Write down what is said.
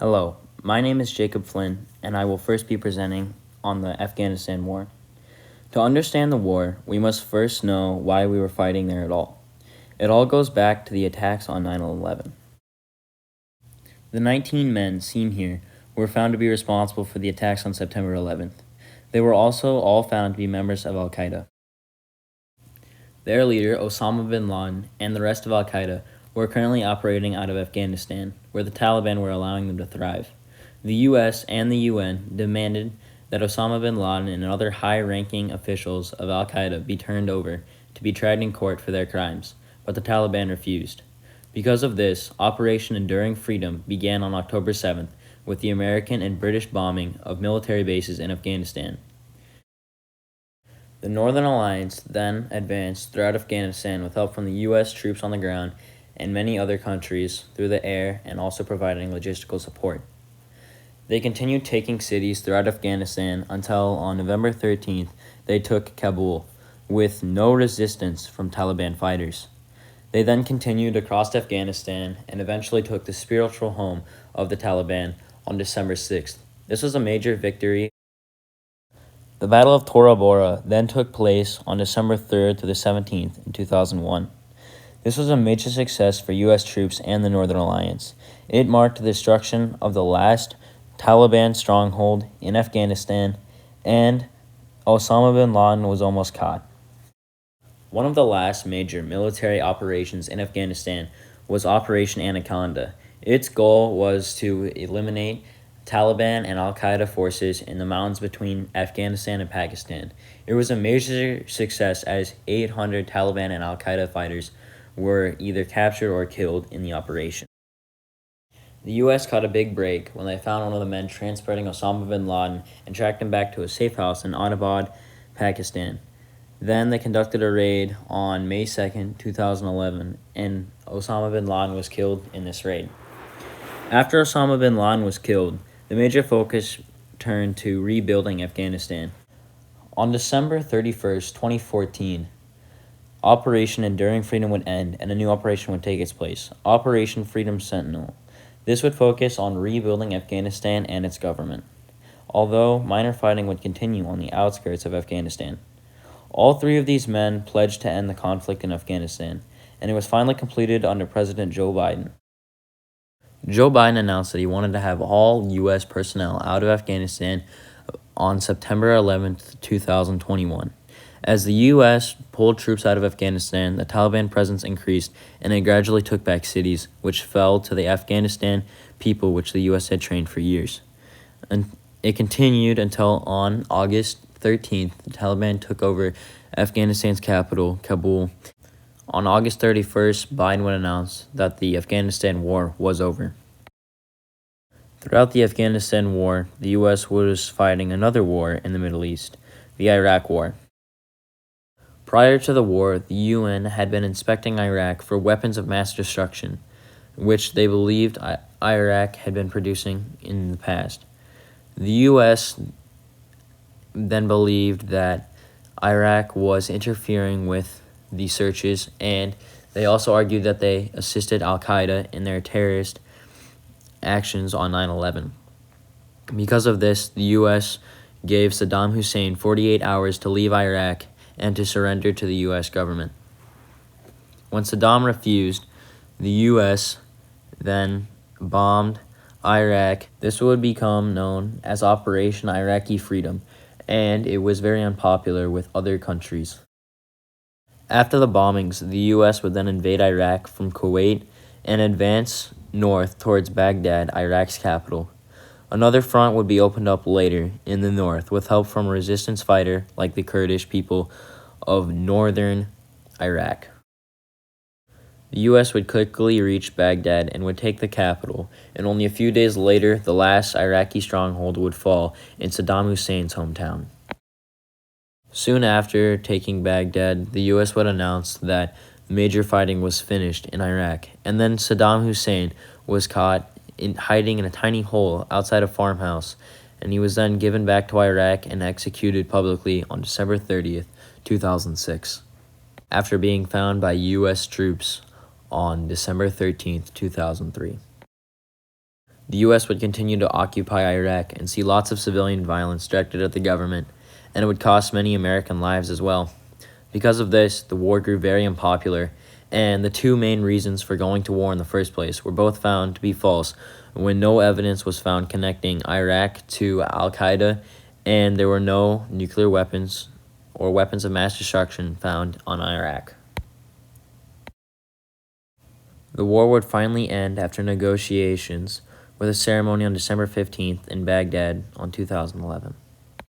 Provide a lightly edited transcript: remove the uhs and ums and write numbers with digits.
Hello, my name is Jacob Flynn, and I will first be presenting on the Afghanistan War. To understand the war, we must first know why we were fighting there at all. It all goes back to the attacks on 9/11. The 19 men seen here were found to be responsible for the attacks on September 11th. They were also all found to be members of Al-Qaeda. Their leader, Osama bin Laden, and the rest of Al-Qaeda were currently operating out of Afghanistan, where the Taliban were allowing them to thrive. The U.S. and the UN demanded that Osama bin Laden and other high-ranking officials of Al-Qaeda be turned over to be tried in court for their crimes, but the Taliban refused. Because of this, Operation Enduring Freedom began on October 7th with the American and British bombing of military bases in Afghanistan. The Northern Alliance then advanced throughout Afghanistan with help from the U.S. troops on the ground and many other countries through the air and also providing logistical support. They continued taking cities throughout Afghanistan until on November 13th they took Kabul with no resistance from Taliban fighters. They then continued across Afghanistan and eventually took the spiritual home of the Taliban on December 6th. This was a major victory. The Battle of Tora Bora then took place on December 3rd to the 17th in 2001. This was a major success for U.S. troops and the Northern Alliance. It marked the destruction of the last Taliban stronghold in Afghanistan, and Osama bin Laden was almost caught. One of the last major military operations in Afghanistan was Operation Anaconda. Its goal was to eliminate Taliban and Al-Qaeda forces in the mountains between Afghanistan and Pakistan. It was a major success as 800 Taliban and Al-Qaeda fighters were either captured or killed in the operation. The U.S. caught a big break when they found one of the men transporting Osama bin Laden and tracked him back to a safe house in Abbottabad, Pakistan. Then they conducted a raid on May 2nd, 2011, and Osama bin Laden was killed in this raid. After Osama bin Laden was killed, the major focus turned to rebuilding Afghanistan. On December 31st, 2014, Operation Enduring Freedom would end and a new operation would take its place, Operation Freedom Sentinel. This would focus on rebuilding Afghanistan and its government, although minor fighting would continue on the outskirts of Afghanistan. All three of these men pledged to end the conflict in Afghanistan, and it was finally completed under President Joe Biden. Joe Biden announced that he wanted to have all U.S. personnel out of Afghanistan on September 11th, 2021. As the U.S. pulled troops out of Afghanistan, the Taliban presence increased, and it gradually took back cities, which fell to the Afghanistan people which the U.S. had trained for years. And it continued until on August 13th, the Taliban took over Afghanistan's capital, Kabul. On August 31st, Biden would announce that the Afghanistan war was over. Throughout the Afghanistan war, the U.S. was fighting another war in the Middle East, the Iraq War. Prior to the war, the UN had been inspecting Iraq for weapons of mass destruction, which they believed Iraq had been producing in the past. The U.S. then believed that Iraq was interfering with the searches, and they also argued that they assisted Al-Qaeda in their terrorist actions on 9/11. Because of this, the U.S. gave Saddam Hussein 48 hours to leave Iraq and to surrender to the U.S. government. When Saddam refused, the U.S. then bombed Iraq. This would become known as Operation Iraqi Freedom, and it was very unpopular with other countries. After the bombings, the U.S. would then invade Iraq from Kuwait and advance north towards Baghdad, Iraq's capital. Another front would be opened up later in the north with help from a resistance fighter like the Kurdish people of northern Iraq. The U.S. would quickly reach Baghdad and would take the capital, and only a few days later, the last Iraqi stronghold would fall in Saddam Hussein's hometown. Soon after taking Baghdad, the U.S. would announce that major fighting was finished in Iraq, and then Saddam Hussein was caught hiding in a tiny hole outside a farmhouse, and he was then given back to Iraq and executed publicly on December 30th, 2006, after being found by U.S. troops on December 13th, 2003. The U.S. would continue to occupy Iraq and see lots of civilian violence directed at the government, and it would cost many American lives as well. Because of this, the war grew very unpopular, and the two main reasons for going to war in the first place were both found to be false when no evidence was found connecting Iraq to Al-Qaeda, and there were no nuclear weapons or weapons of mass destruction found on Iraq. The war would finally end after negotiations, with a ceremony on December 15th in Baghdad on 2011.